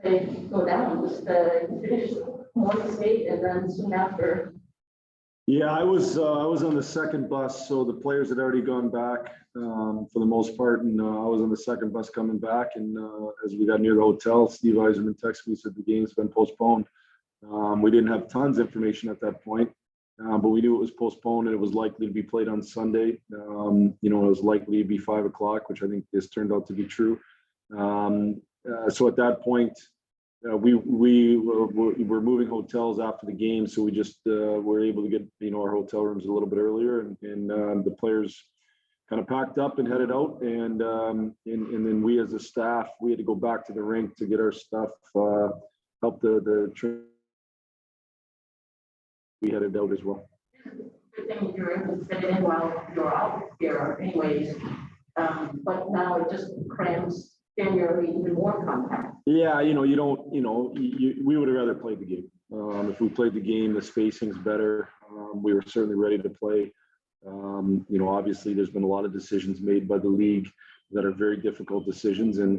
they go down, just finish one state and then soon after. Yeah, I was on the second bus, so the players had already gone back for the most part, and I was on the second bus coming back. And as we got near the hotel, Steve Eiserman texted me, said the game's been postponed. We didn't have tons of information at that point, but we knew it was postponed and it was likely to be played on Sunday. It was likely to be 5 o'clock, which I think this turned out to be true. So at that point, we were moving hotels after the game, so we just were able to get our hotel rooms a little bit earlier, and the players kind of packed up and headed out, and then we as a staff, we had to go back to the rink to get our stuff, help the we headed out as well. Good thing you're able to fit it in while you're out here anyways, but now it just crams generally even more contact. Yeah, we would have rather played the game. If we played the game, the spacing's better. We were certainly ready to play. Obviously there's been a lot of decisions made by the league that are very difficult decisions, and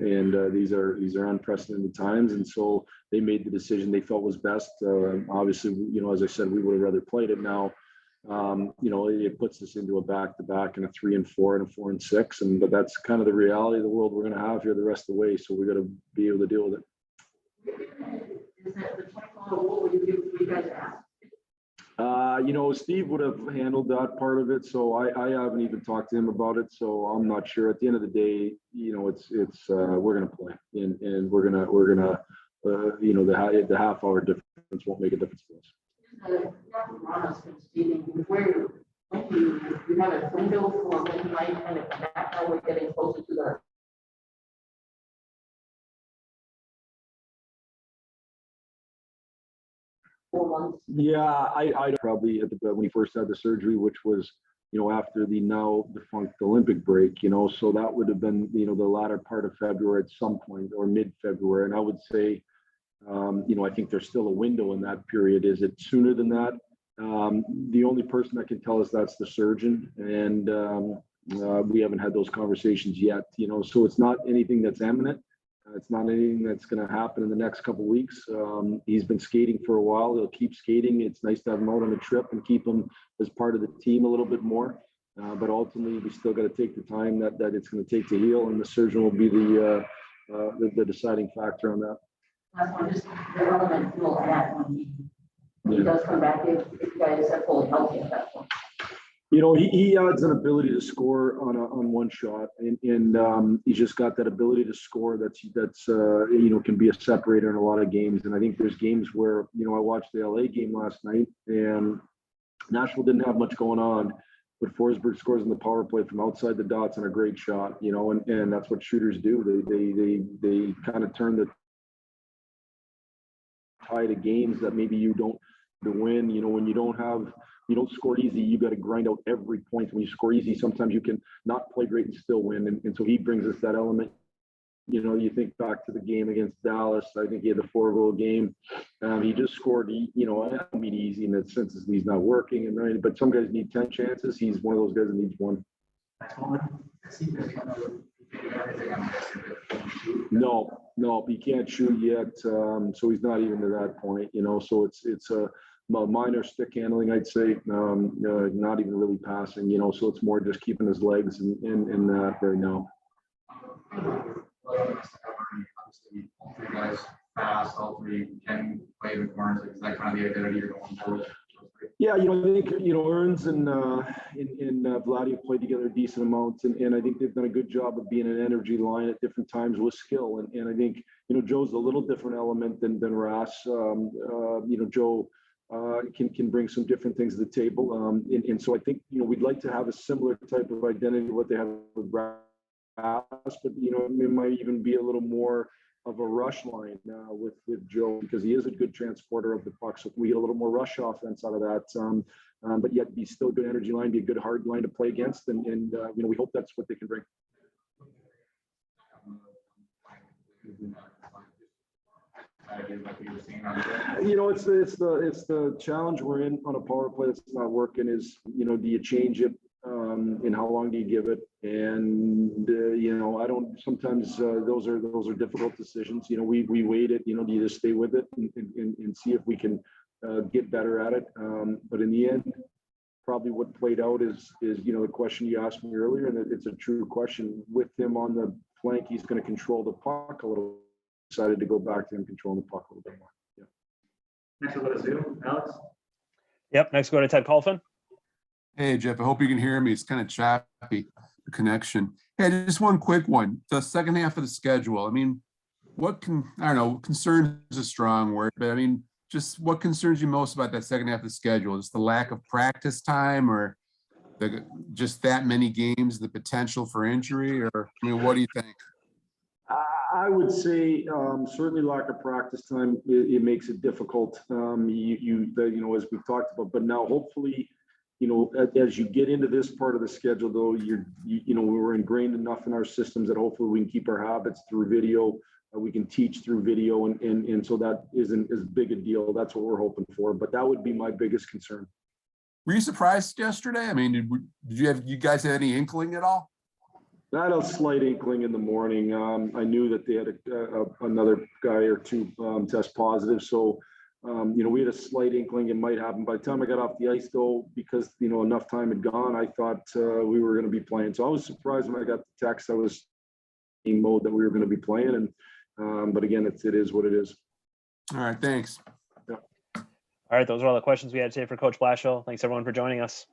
these are unprecedented times, and so they made the decision they felt was best. Obviously, as I said, we would have rather played it. Now it puts us into a back-to-back and a 3 and 4 and a 4 and 6, but that's kind of the reality of the world we're going to have here the rest of the way, so we got to be able to deal with it. Is that the 24 rule? What you guys ask? Steve would have handled that part of it, so I haven't even talked to him about it, so I'm not sure. At the end of the day, it's we're going to play, and we're gonna the half-hour difference won't make a difference for us. Where you have a window for when you might kind of back now we're getting closer to the 4 months. Yeah, I probably when he first had the surgery, which was after the now defunct Olympic break, so that would have been the latter part of February at some point, or mid-February, and I would say I think there's still a window in that period. Is it sooner than that? The only person that can tell us that's the surgeon, and we haven't had those conversations yet. So it's not anything that's imminent. It's not anything that's going to happen in the next couple of weeks. He's been skating for a while. He'll keep skating. It's nice to have him out on a trip and keep him as part of the team a little bit more. But ultimately, we still got to take the time that it's going to take to heal, and the surgeon will be the deciding factor on that. That's one just the element will add when he does come back if you guys are fully healthy at that point. He adds an ability to score on one shot, and he's just got that ability to score that's can be a separator in a lot of games. And I think there's games where I watched the LA game last night, and Nashville didn't have much going on, but Forsberg scores in the power play from outside the dots on a great shot, and that's what shooters do. They kind of turn the tide of games that maybe you don't to win. When you don't score easy, you got to grind out every point. When you score easy, sometimes you can not play great and still win, and so he brings us that element. You think back to the game against Dallas. I think he had the 4-goal game. He just scored. I don't mean easy in the sense that he's not working, but some guys need 10 chances. He's one of those guys that needs one. No, he can't shoot yet, so he's not even to that point. So it's a minor stick handling, I'd say. Not even really passing. So it's more just keeping his legs in that right now. Obviously, all 3 guys fast, all 3 can play the corners. Is that kind of the identity you're going forward? Yeah, I think Ernst and Vladdy have played together a decent amount, and I think they've done a good job of being an energy line at different times with skill. And I think Joe's a little different element than Ras. Joe can bring some different things to the table, and so I think we'd like to have a similar type of identity to what they have with Ras, but it might even be a little more of a rush line with Joe, because he is a good transporter of the puck. So we get a little more rush offense out of that, but yet be still a good energy line, be a good hard line to play against, and we hope that's what they can bring. It's the challenge we're in on a power play that's not working is, do you change it and how long do you give it? And, I don't, sometimes those are difficult decisions. We wait it, do you just stay with it and see if we can get better at it? But in the end, probably what played out is, the question you asked me earlier, and it's a true question. With him on the flank, he's going to control the puck a little. Decided to go back to him controlling the puck a little bit more. Yeah. Next we'll go to Zoom, Alex. Yep, next go to Ted Colfin. Hey, Jeff, I hope you can hear me. It's kind of choppy, the connection. Hey, just one quick one. The second half of the schedule. I mean, I don't know, concerns is a strong word, but I mean, just what concerns you most about that second half of the schedule? Is the lack of practice time, or just that many games, the potential for injury, or I mean, what do you think? I would say certainly lack of practice time. It makes it difficult. As we've talked about, but now hopefully, as you get into this part of the schedule, though, we're ingrained enough in our systems that hopefully we can keep our habits through video. We can teach through video, and so that isn't as big a deal. That's what we're hoping for. But that would be my biggest concern. Were you surprised yesterday? I mean, did you guys have any inkling at all? I had a slight inkling in the morning. I knew that they had another guy or two test positive. So, we had a slight inkling it might happen. By the time I got off the ice, though, because, enough time had gone, I thought we were going to be playing. So I was surprised when I got the text. I was in mode that we were going to be playing. But again, it is what it is. All right, thanks. All right, those are all the questions we had today for Coach Blashill. Thanks everyone for joining us.